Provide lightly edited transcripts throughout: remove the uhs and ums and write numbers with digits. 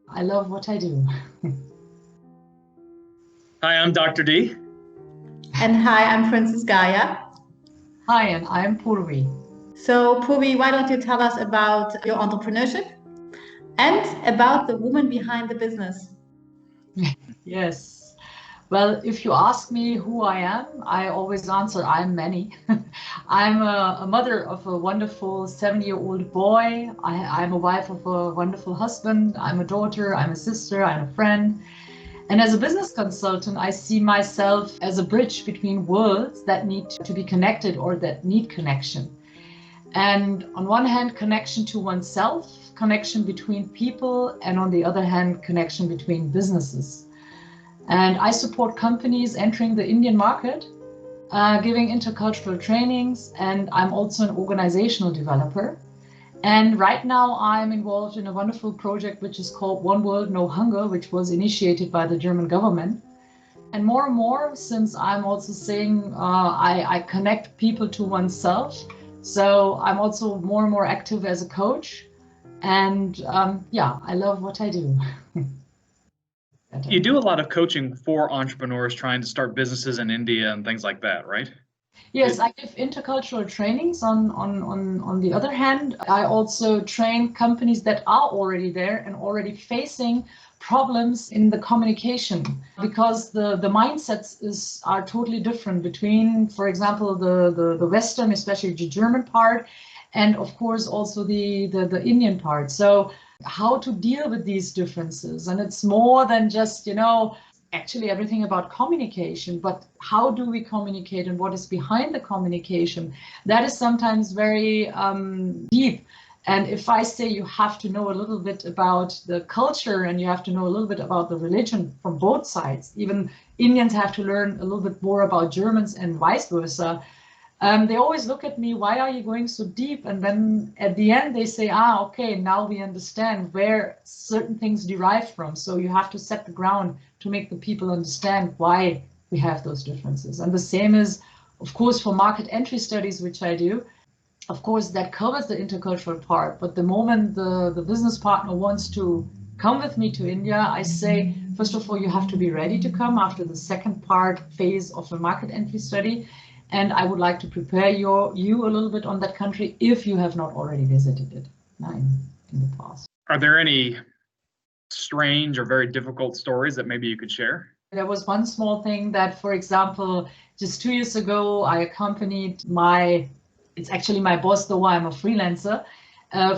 I love what I do. Hi, I'm Dr. D. And hi, I'm Princess Gaia. Hi, and I'm Purvi. So, Purvi, why don't you tell us about your entrepreneurship and about the woman behind the business? Yes. Well, if you ask me who I am, I always answer I'm many. I'm a mother of a wonderful 7-year-old boy. I'm a wife of a wonderful husband. I'm a daughter. I'm a sister. I'm a friend. And as a business consultant, I see myself as a bridge between worlds that need to be connected or that need connection. And on one hand, connection to oneself, connection between people, and on the other hand, connection between businesses. And I support companies entering the Indian market, giving intercultural trainings, and I'm also an organizational developer. And right now I'm involved in a wonderful project which is called One World, No Hunger, which was initiated by the German government. And more, since I'm also saying I connect people to oneself, so I'm also more and more active as a coach. And yeah, I love what I do. You do a lot of coaching for entrepreneurs trying to start businesses in India and things like that, right? Yes, I give intercultural trainings. On the other hand, I also train companies that are already there and already facing problems in the communication, because the mindsets are totally different between, for example, the Western, especially the German part, and of course also the Indian part. So how to deal with these differences. And it's more than just, actually everything about communication, but how do we communicate and what is behind the communication? That is sometimes very deep. And if I say you have to know a little bit about the culture and you have to know a little bit about the religion from both sides, even Indians have to learn a little bit more about Germans and vice versa. They always look at me, why are you going so deep? And then at the end they say, okay, now we understand where certain things derive from. So you have to set the ground to make the people understand why we have those differences. And the same is, of course, for market entry studies, which I do. Of course, that covers the intercultural part. But the moment the business partner wants to come with me to India, I say, first of all, you have to be ready to come after the second part phase of the market entry study. And I would like to prepare you a little bit on that country if you have not already visited it in the past. Are there any strange or very difficult stories that maybe you could share? There was one small thing that, for example, just 2 years ago, I accompanied it's actually my boss, though I'm a freelancer,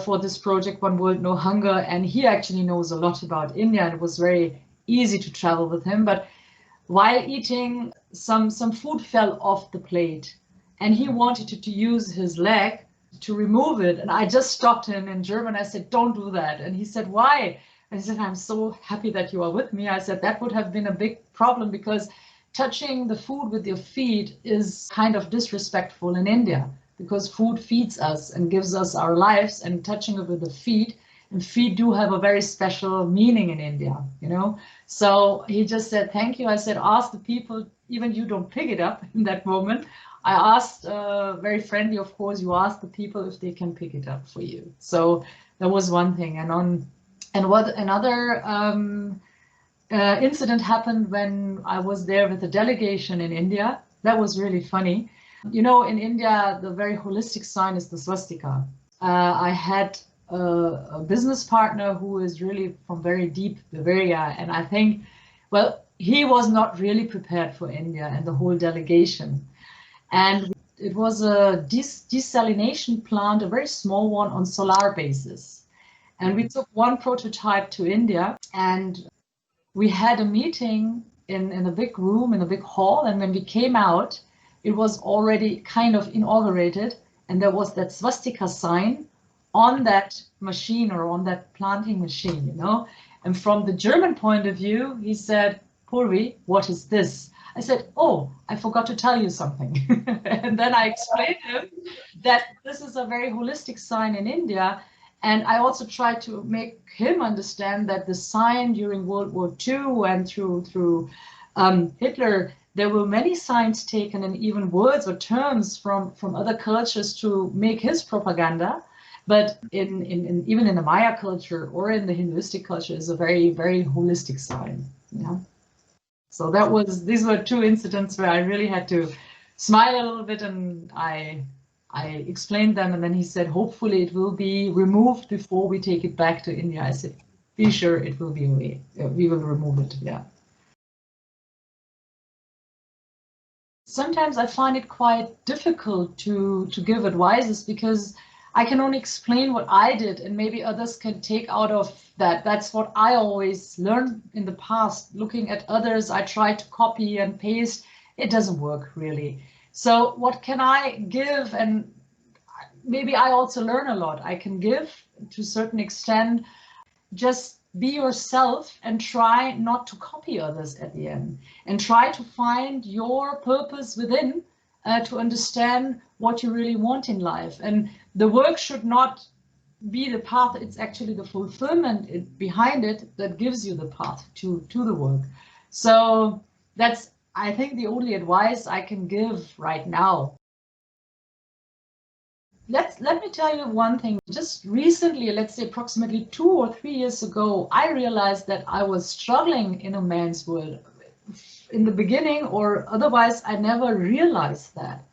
for this project, One World, No Hunger. And he actually knows a lot about India, and it was very easy to travel with him. But while eating, some food fell off the plate and he wanted to use his leg to remove it. And I just stopped him in German. I said, don't do that. And he said, why? And he said, I'm so happy that you are with me. I said, that would have been a big problem because touching the food with your feet is kind of disrespectful in India, because food feeds us and gives us our lives, and touching it with the feet. And feet do have a very special meaning in India, So he just said, thank you. I said, ask the people, even you don't pick it up in that moment. I asked, very friendly, of course, you ask the people if they can pick it up for you. So that was one thing. And what another incident happened when I was there with a delegation in India. That was really funny. In India, the very holistic sign is the swastika. I had a business partner who is really from very deep Bavaria. And I think, well, he was not really prepared for India and the whole delegation. And it was a desalination plant, a very small one on solar basis. And we took one prototype to India and we had a meeting in a big room, in a big hall. And when we came out, it was already kind of inaugurated. And there was that swastika sign on that machine or on that planting machine, And from the German point of view, he said, Purvi, what is this? I said, oh, I forgot to tell you something. And then I explained to him that this is a very holistic sign in India. And I also tried to make him understand that the sign during World War II and through Hitler, there were many signs taken and even words or terms from other cultures to make his propaganda. But even in the Maya culture or in the Hinduistic culture is a very, very holistic side. Yeah. So these were two incidents where I really had to smile a little bit, and I explained them, and then he said, hopefully it will be removed before we take it back to India. I said, be sure it will be away. We will remove it. Yeah. Sometimes I find it quite difficult to give advices because I can only explain what I did, and maybe others can take out of that. That's what I always learned in the past. Looking at others, I try to copy and paste. It doesn't work really. So what can I give? And maybe I also learn a lot. I can give to a certain extent. Just be yourself and try not to copy others at the end, and try to find your purpose within to understand what you really want in life. And the work should not be the path, it's actually the fulfillment behind it that gives you the path to the work. So that's, I think, the only advice I can give right now. Let me tell you one thing. Just recently, let's say approximately 2 or 3 years ago, I realized that I was struggling in a man's world. In the beginning, or otherwise, I never realized that.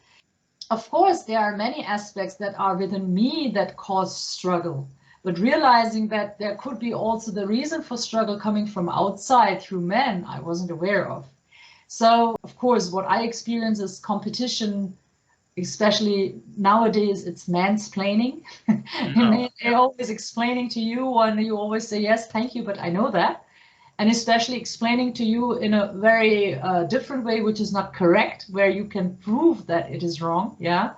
Of course, there are many aspects that are within me that cause struggle, but realizing that there could be also the reason for struggle coming from outside through men, I wasn't aware of. So, of course, what I experience is competition. Especially nowadays, it's mansplaining. No. They're always explaining to you, and you always say, yes, thank you, but I know that. And especially explaining to you in a very different way, which is not correct, where you can prove that it is wrong. Yeah.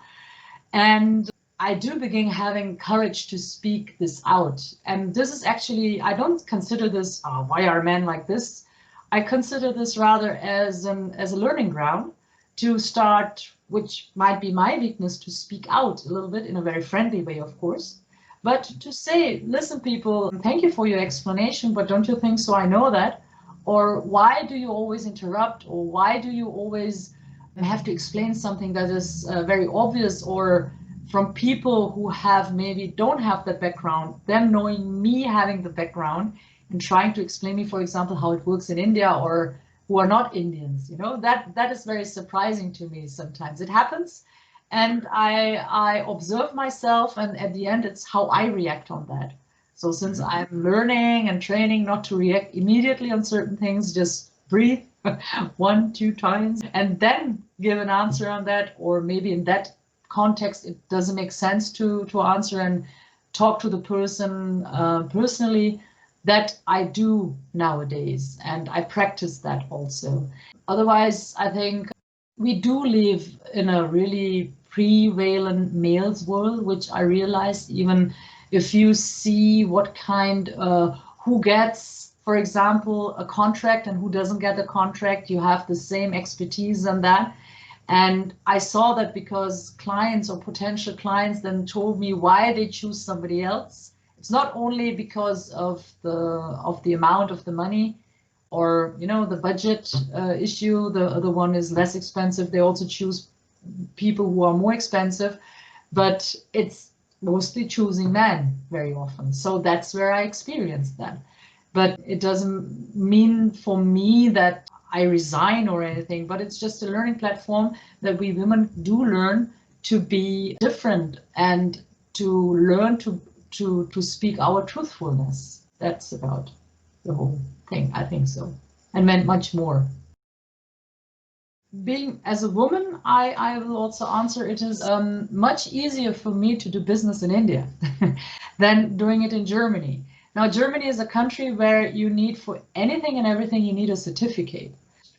And I do begin having courage to speak this out. And this is actually, I don't consider this, why are men like this? I consider this rather as a learning ground to start, which might be my weakness, to speak out a little bit in a very friendly way, of course, but to say, listen, people, thank you for your explanation, but don't you think so? I know that. Or why do you always interrupt? Or why do you always have to explain something that is very obvious? Or from people who maybe don't have that background, them knowing me having the background and trying to explain me, for example, how it works in India, or who are not Indians, that is very surprising to me sometimes. It happens, and I observe myself, and at the end, it's how I react on that. So since I'm learning and training not to react immediately on certain things, just breathe 1, 2 times, and then give an answer on that, or maybe in that context, it doesn't make sense to answer and talk to the person personally. That I do nowadays, and I practice that also. Otherwise, I think we do live in a really prevalent males world, which I realize, even if you see what kind, who gets, for example, a contract and who doesn't get a contract, you have the same expertise on that. And I saw that because clients or potential clients then told me why they choose somebody else. It's not only because of the amount of the money, or the budget issue. The other one is less expensive. They also choose people who are more expensive, but it's mostly choosing men very often. So that's where I experienced that. But it doesn't mean for me that I resign or anything, but it's just a learning platform that we women do learn to be different and to learn to speak our truthfulness. That's about the whole thing, I think so, and meant much more. Being as a woman, I will also answer, it is much easier for me to do business in India than doing it in Germany. Now, Germany is a country where you need, for anything and everything, you need a certificate,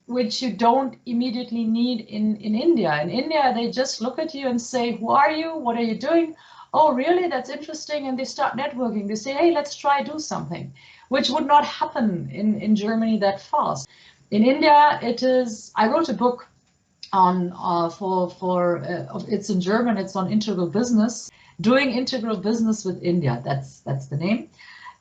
which you don't immediately need in India. In India, they just look at you and say, who are you? What are you doing? Oh, really? That's interesting. And they start networking. They say, hey, let's try do something, which would not happen in Germany that fast. In India, it is, I wrote a book on, it's in German, it's on integral business, doing integral business with India. That's the name.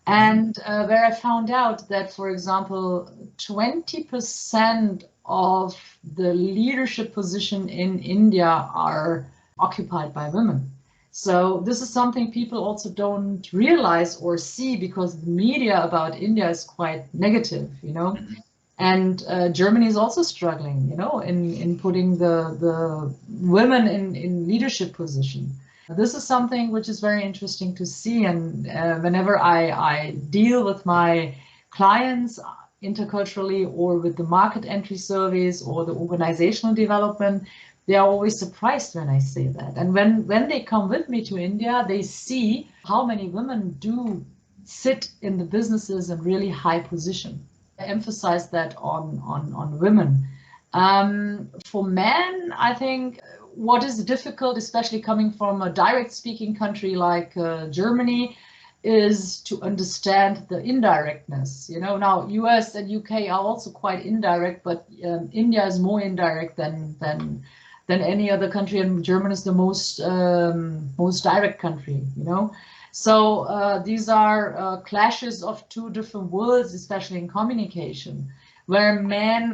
And where I found out that, for example, 20% of the leadership position in India are occupied by women. So this is something people also don't realize or see, because the media about India is quite negative, you know. Mm-hmm. And Germany is also struggling, you know, in putting the women in leadership position. This is something which is very interesting to see. And whenever I deal with my clients interculturally, or with the market entry surveys or the organizational development, they are always surprised when I say that. And when they come with me to India, they see how many women do sit in the businesses in really high position. I emphasize that on women. For men, I think what is difficult, especially coming from a direct speaking country like Germany, is to understand the indirectness. You know, now US and UK are also quite indirect, but India is more indirect than any other country, and Germany is the most direct country, you know. So these are clashes of two different worlds, especially in communication, where men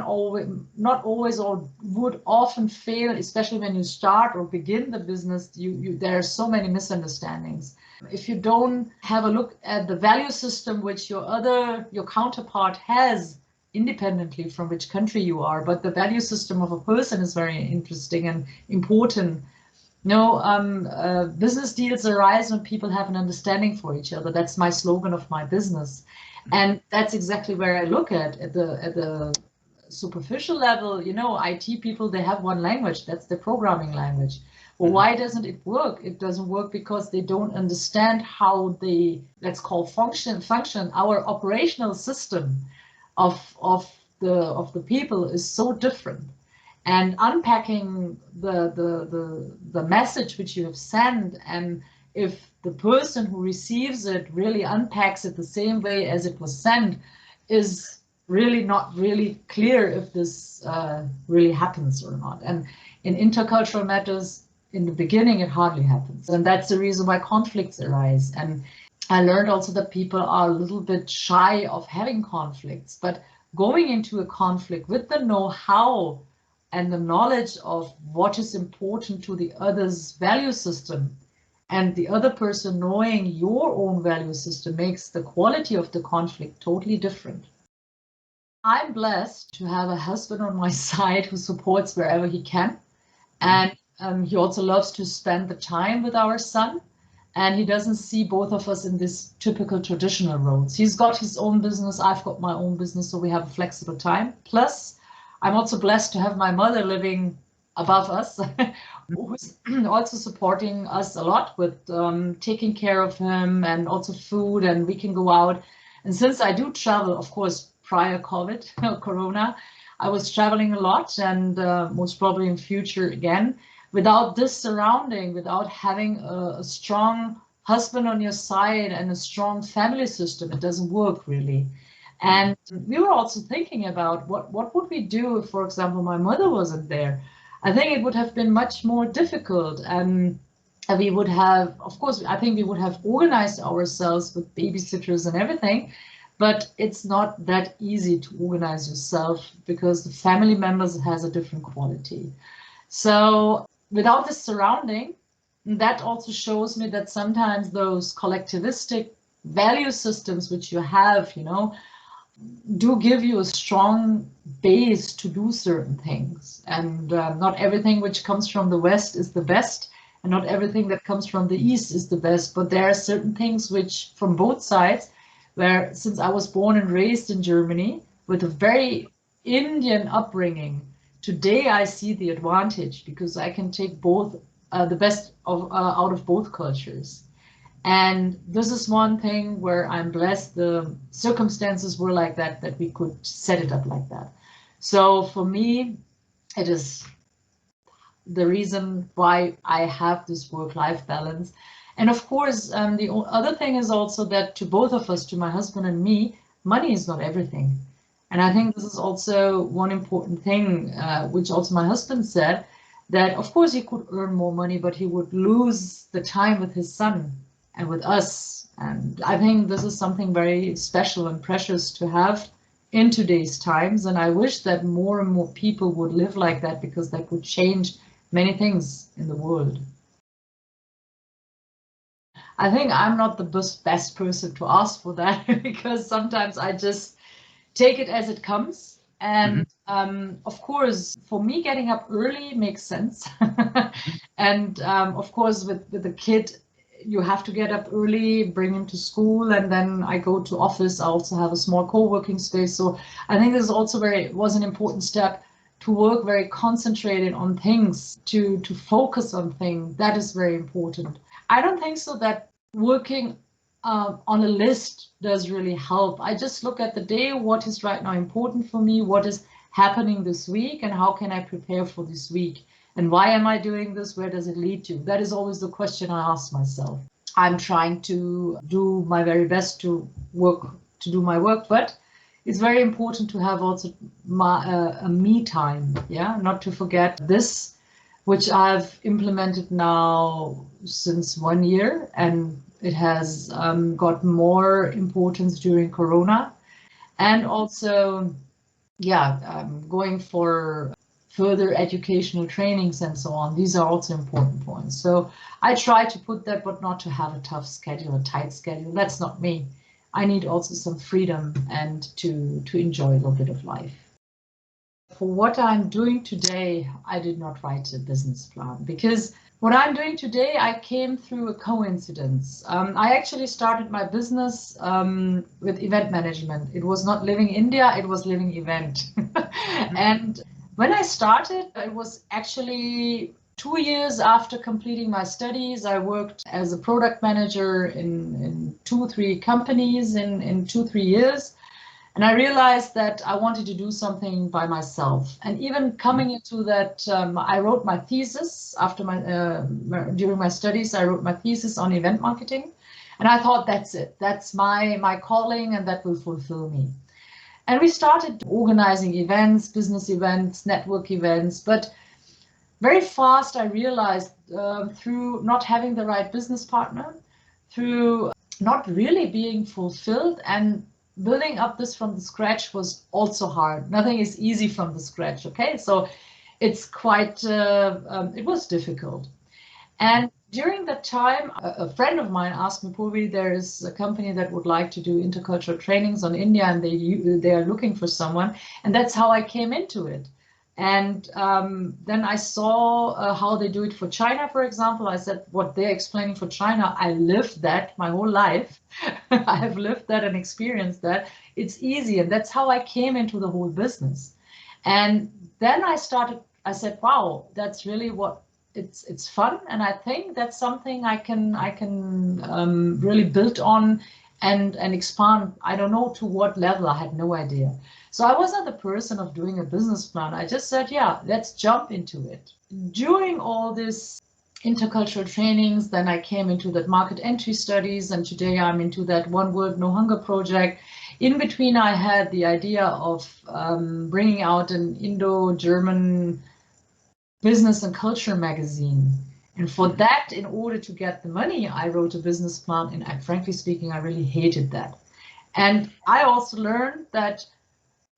not always or would often fail, especially when you start or begin the business. There are so many misunderstandings. If you don't have a look at the value system which your counterpart has, independently from which country you are, but the value system of a person is very interesting and important. Business deals arise when people have an understanding for each other. That's my slogan of my business. And that's exactly where I look at the superficial level. You know, IT people, they have one language, that's the programming language. Well, why doesn't it work? It doesn't work because they don't understand how the, let's call function, our operational system of the people is so different. And unpacking the message which you have sent, and if the person who receives it really unpacks it the same way as it was sent, is really not really clear if this really happens or not. And in intercultural matters, in the beginning, it hardly happens. And that's the reason why conflicts arise. And I learned also that people are a little bit shy of having conflicts, but going into a conflict with the know-how and the knowledge of what is important to the other's value system, and the other person knowing your own value system, makes the quality of the conflict totally different. I'm blessed to have a husband on my side who supports wherever he can. And he also loves to spend the time with our son. And he doesn't see both of us in this typical traditional roles. He's got his own business, I've got my own business, so we have a flexible time. Plus, I'm also blessed to have my mother living above us, who's also supporting us a lot with taking care of him, and also food, and we can go out. And since I do travel, of course, prior COVID, Corona, I was traveling a lot, and most probably in future again. Without this surrounding, without having a strong husband on your side and a strong family system, it doesn't work really. And we were also thinking about what would we do if, for example, my mother wasn't there. I think it would have been much more difficult. And we would have, of course, I think we would have organized ourselves with babysitters and everything, but it's not that easy to organize yourself because the family members has a different quality. So without the surrounding, that also shows me that sometimes those collectivistic value systems which you have, you know, do give you a strong base to do certain things. And not everything which comes from the West is the best, and not everything that comes from the East is the best. But there are certain things which, from both sides, where since I was born and raised in Germany with a very Indian upbringing, today I see the advantage because I can take both the best out of both cultures. And this is one thing where I'm blessed. The circumstances were like that we could set it up like that. So for me, it is the reason why I have this work-life balance. And of course, the other thing is also that to both of us, to my husband and me, money is not everything. And I think this is also one important thing, which also my husband said, that of course he could earn more money, but he would lose the time with his son and with us. And I think this is something very special and precious to have in today's times. And I wish that more and more people would live like that, because that would change many things in the world. I think I'm not the best person to ask for that because sometimes I just take it as it comes. And of course, for me, getting up early makes sense. And of course, with a kid, you have to get up early, bring him to school, and then I go to office. I also have a small co-working space. So I think this is also was an important step to work very concentrated on things, to focus on things. That is very important. I don't think so that working on a list does really help. I just look at the day, what is right now important for me, what is happening this week, and how can I prepare for this week? And why am I doing this? Where does it lead to? That is always the question I ask myself. I'm trying to do my very best to do my work, but it's very important to have also a me time, yeah, not to forget this, which I've implemented now since 1 year, and it has got more importance during Corona, and also, yeah, going for further educational trainings and so on. These are also important points. So I try to put that, but not to have a tough schedule, a tight schedule. That's not me. I need also some freedom and to enjoy a little bit of life. For what I'm doing today, I did not write a business plan because what I'm doing today, I came through a coincidence. I actually started my business with event management. It was not living India, it was living event. And when I started, it was actually 2 years after completing my studies. I worked as a product manager in 2-3 companies in 2-3 years. And I realized that I wanted to do something by myself. And even coming into that, I wrote my thesis after during my studies. I wrote my thesis on event marketing, and I thought that's it. That's my calling, and that will fulfill me. And we started organizing events, business events, network events. But very fast, I realized through not having the right business partner, through not really being fulfilled, and building up this from the scratch was also hard. Nothing is easy from the scratch, okay? So it's quite, it was difficult. And during that time, a friend of mine asked me, Purvi, there is a company that would like to do intercultural trainings on India, and they are looking for someone. And that's how I came into it. And then I saw how they do it for China, for example. I said, what they're explaining for China, I lived that my whole life. I have lived that and experienced that. It's easy. And that's how I came into the whole business. And then I said, wow, that's really what it's fun. And I think that's something I can really build on and expand. I don't know to what level, I had no idea. So I wasn't the person of doing a business plan. I just said, yeah, let's jump into it. During all this intercultural trainings, then I came into that market entry studies, and today I'm into that One World No Hunger project. In between, I had the idea of bringing out an Indo-German business and culture magazine. And for that, in order to get the money, I wrote a business plan. And frankly speaking, I really hated that. And I also learned that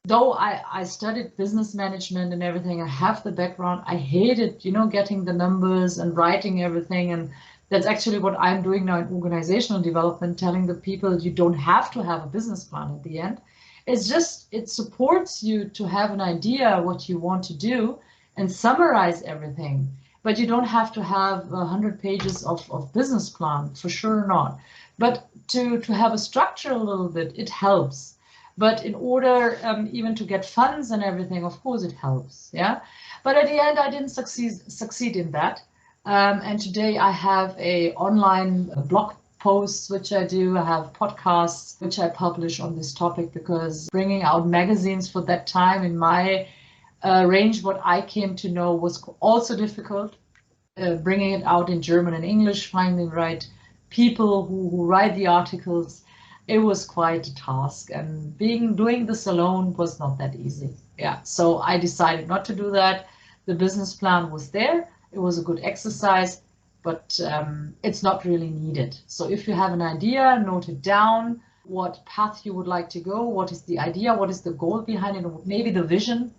though I studied business management and everything, I have the background, I hated, getting the numbers and writing everything. And that's actually what I'm doing now in organizational development, telling the people you don't have to have a business plan at the end. It's just, it supports you to have an idea what you want to do and summarize everything. But you don't have to have 100 pages of business plan, for sure not. But to have a structure a little bit, it helps. But in order even to get funds and everything, of course it helps, yeah. But at the end, I didn't succeed in that. And today I have a online blog posts which I do. I have podcasts which I publish on this topic, because bringing out magazines for that time in my range, what I came to know, was also difficult. Bringing it out in German and English, finding the right people who write the articles. It was quite a task, and doing this alone was not that easy. Yeah, so I decided not to do that. The business plan was there. It was a good exercise, but it's not really needed. So if you have an idea, note it down, what path you would like to go, what is the idea, what is the goal behind it, maybe the vision,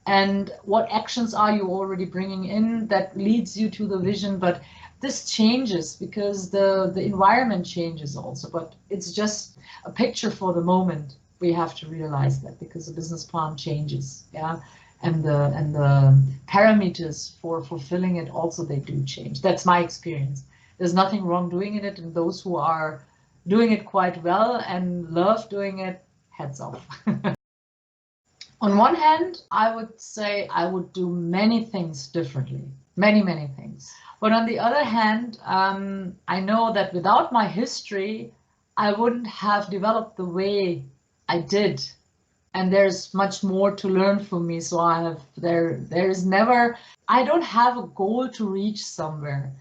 and what actions are you already bringing in that leads you to the vision. But this changes because the environment changes also, but it's just a picture for the moment. We have to realize that because the business plan changes, yeah, and the parameters for fulfilling it also, they do change. That's my experience. There's nothing wrong doing it, and those who are doing it quite well and love doing it, heads off. On one hand, I would say I would do many things differently, many things. But on the other hand, I know that without my history, I wouldn't have developed the way I did. And there's much more to learn from me. So I don't have a goal to reach somewhere.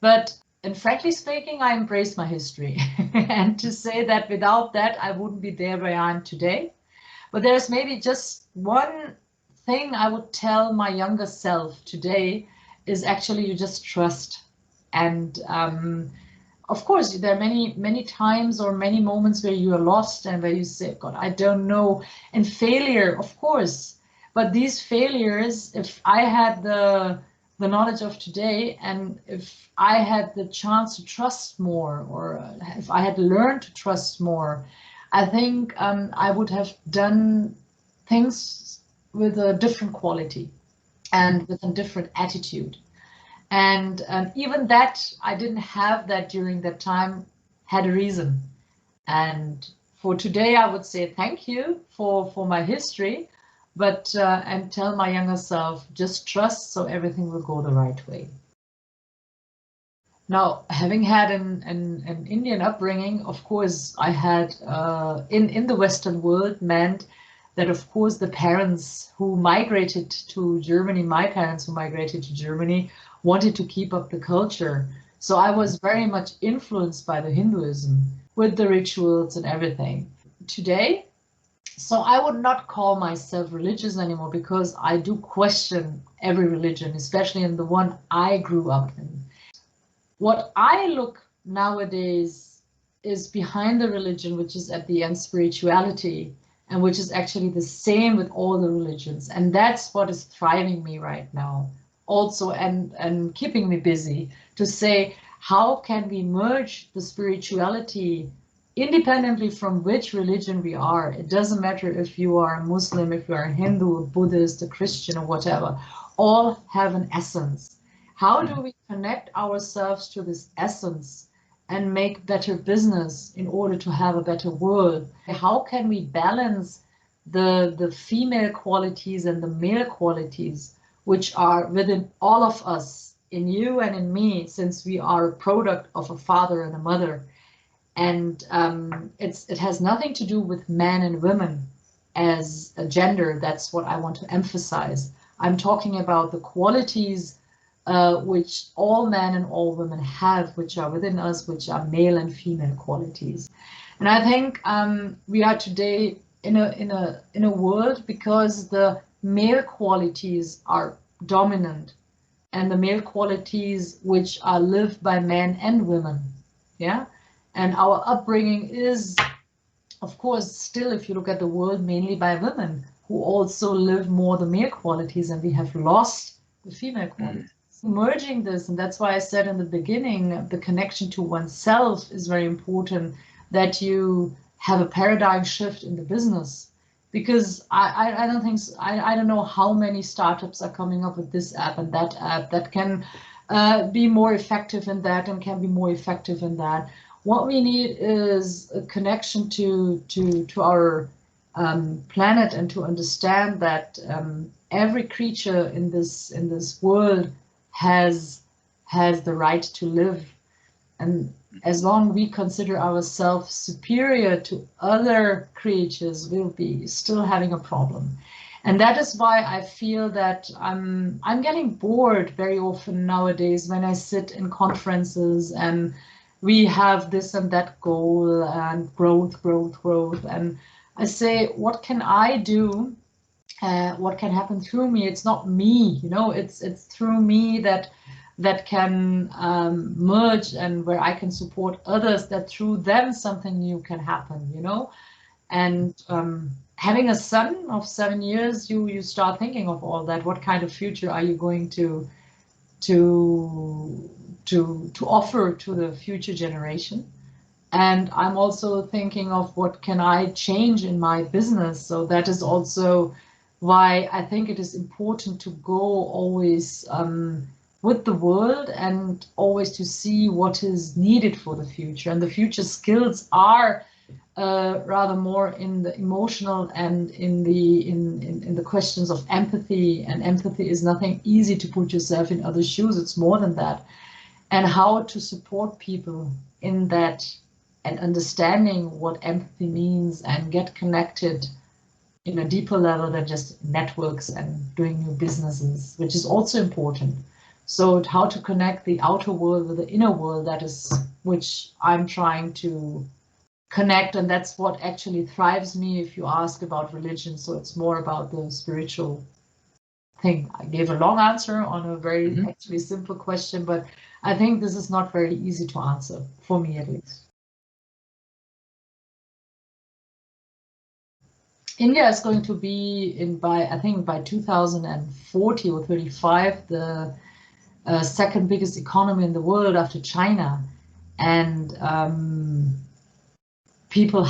And frankly speaking, I embrace my history. And to say that without that, I wouldn't be there where I am today. But there's maybe just one thing I would tell my younger self today is actually you just trust. And of course, there are many times or many moments where you are lost and where you say, God, I don't know. And failure, of course. But these failures, if I had the knowledge of today, and if I had the chance to trust more, or if I had learned to trust more, I think I would have done things with a different quality and with a different attitude. And even that, I didn't have that during that time, had a reason. And for today, I would say thank you for my history, but and tell my younger self, just trust, so everything will go the right way. Now, having had an Indian upbringing, of course, I had in the Western world meant that, of course, the parents who migrated to Germany, my parents who migrated to Germany, wanted to keep up the culture. So I was very much influenced by the Hinduism with the rituals and everything. Today, so I would not call myself religious anymore because I do question every religion, especially in the one I grew up in. What I look nowadays is behind the religion, which is at the end spirituality, and which is actually the same with all the religions. And that's what is thriving me right now also, and keeping me busy, to say, how can we merge the spirituality independently from which religion we are? It doesn't matter if you are a Muslim, if you are a Hindu, a Buddhist, a Christian, or whatever. All have an essence. How do we connect ourselves to this essence and make better business in order to have a better world? How can we balance the female qualities and the male qualities, which are within all of us, in you and in me, since we are a product of a father and a mother? And it has nothing to do with men and women as a gender. That's what I want to emphasize. I'm talking about the qualities which all men and all women have, which are within us, which are male and female qualities. And I think we are today in a world because the male qualities are dominant, and the male qualities which are lived by men and women, yeah. And our upbringing is, of course, still, if you look at the world, mainly by women who also live more the male qualities, and we have lost the female qualities. Merging this, and that's why I said in the beginning, the connection to oneself is very important, that you have a paradigm shift in the business. Because I don't think, I don't know how many startups are coming up with this app and that app that can be more effective in that and can be more effective in that. What we need is a connection to our planet, and to understand that every creature in this world has the right to live, and as long as we consider ourselves superior to other creatures, we'll be still having a problem. And that is why I feel that I'm getting bored very often nowadays when I sit in conferences and we have this and that goal and growth, and I say, what can I do? What can happen through me? It's not me, it's through me that can merge, and where I can support others, that through them something new can happen, And having a son of 7 years, you start thinking of all that. What kind of future are you going to to offer to the future generation. And I'm also thinking of what can I change in my business. So that is also why I think it is important to go always with the world and always to see what is needed for the future. And the future skills are rather more in the emotional and in the questions of empathy. And empathy is nothing easy to put yourself in other shoes. It's more than that. And how to support people in that and understanding what empathy means and get connected in a deeper level than just networks and doing new businesses, which is also important. So how to connect the outer world with the inner world, that is which I'm trying to connect, and that's what actually thrives me if you ask about religion. So it's more about the spiritual thing. I gave a long answer on a very actually simple question, but I think this is not very easy to answer, for me at least. India is going to be I think by 2040 or 35, the second biggest economy in the world after China. And people,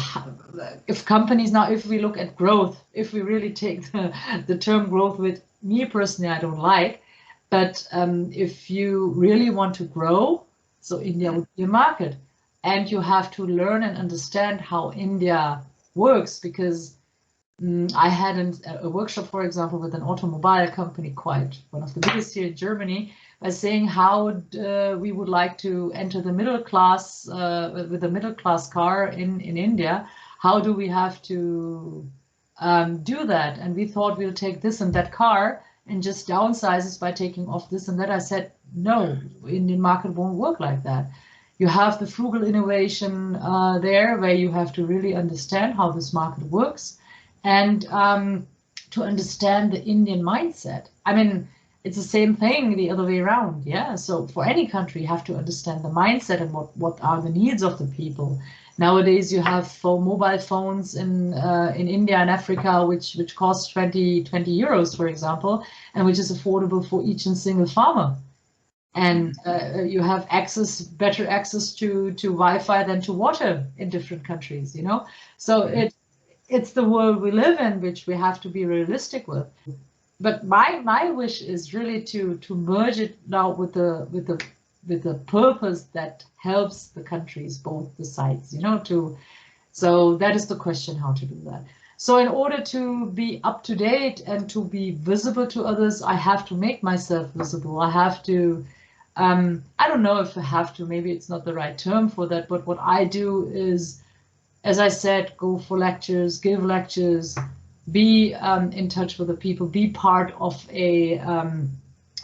if companies now, if we look at growth, if we really take the term growth, with me personally, I don't like, but if you really want to grow, so India would be a market, and you have to learn and understand how India works, because I had a workshop, for example, with an automobile company, quite one of the biggest here in Germany, by saying how we would like to enter the middle class with a middle class car in India. How do we have to do that? And we thought we'll take this and that car and just downsize it by taking off this and that. I said, no, Indian market won't work like that. You have the frugal innovation there, where you have to really understand how this market works, and to understand the Indian mindset. I mean, it's the same thing the other way around, yeah? So for any country, you have to understand the mindset and what are the needs of the people. Nowadays, you have mobile phones in India and Africa, which cost 20 euros, for example, and which is affordable for each and single farmer. And you have better access to Wi-Fi than to water in different countries, you know? So it's the world we live in, which we have to be realistic with. But my wish is really to merge it now with the purpose that helps the countries, both the sides, you know. So that is the question, how to do that. So in order to be up to date and to be visible to others, I have to make myself visible. I have to. I don't know if I have to. Maybe it's not the right term for that. But what I do is, as I said, go for lectures, give lectures, be in touch with the people, be part of an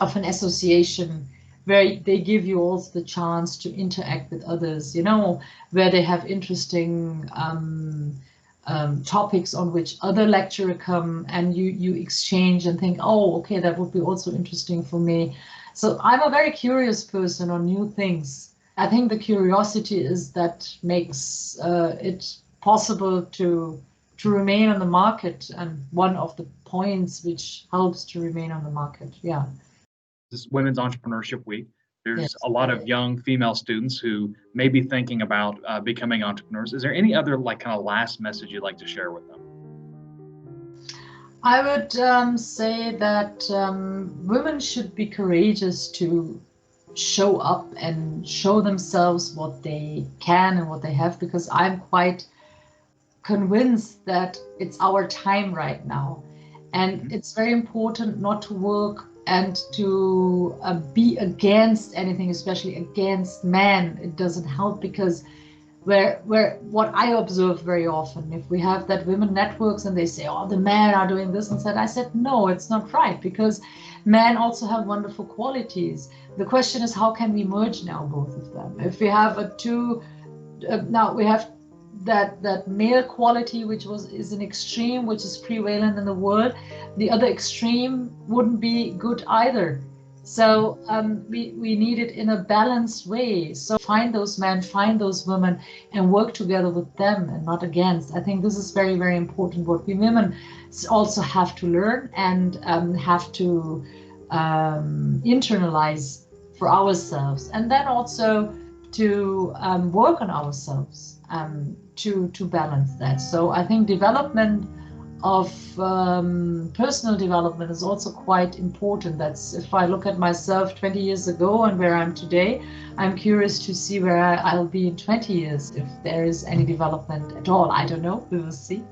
association where they give you also the chance to interact with others, you know, where they have interesting topics on which other lecturers come, and you exchange and think, oh, okay, that would be also interesting for me. So I'm a very curious person on new things. I think the curiosity is that makes it possible to remain on the market, and one of the points which helps to remain on the market. Yeah. This Women's Entrepreneurship Week. There's a lot of young female students who may be thinking about becoming entrepreneurs. Is there any other kind of last message you'd like to share with them? I would say that women should be courageous to show up and show themselves what they can and what they have, because I'm quite convinced that it's our time right now, and it's very important not to work and to be against anything, especially against men. It doesn't help, because what I observe very often, if we have that women networks and they say, oh, the men are doing this and that, I said, no, it's not right, because men also have wonderful qualities. The question is, how can we merge now both of them? If we have now we have that male quality, which is an extreme, which is prevalent in the world, the other extreme wouldn't be good either. So we need it in a balanced way. So find those men, find those women, and work together with them and not against. I think this is very, very important, what we women also have to learn and have to internalize for ourselves, and then also to work on ourselves to balance that. So I think development of personal development is also quite important. That's, if I look at myself 20 years ago and where I'm today, I'm curious to see where I'll be in 20 years, if there is any development at all. I don't know, we will see.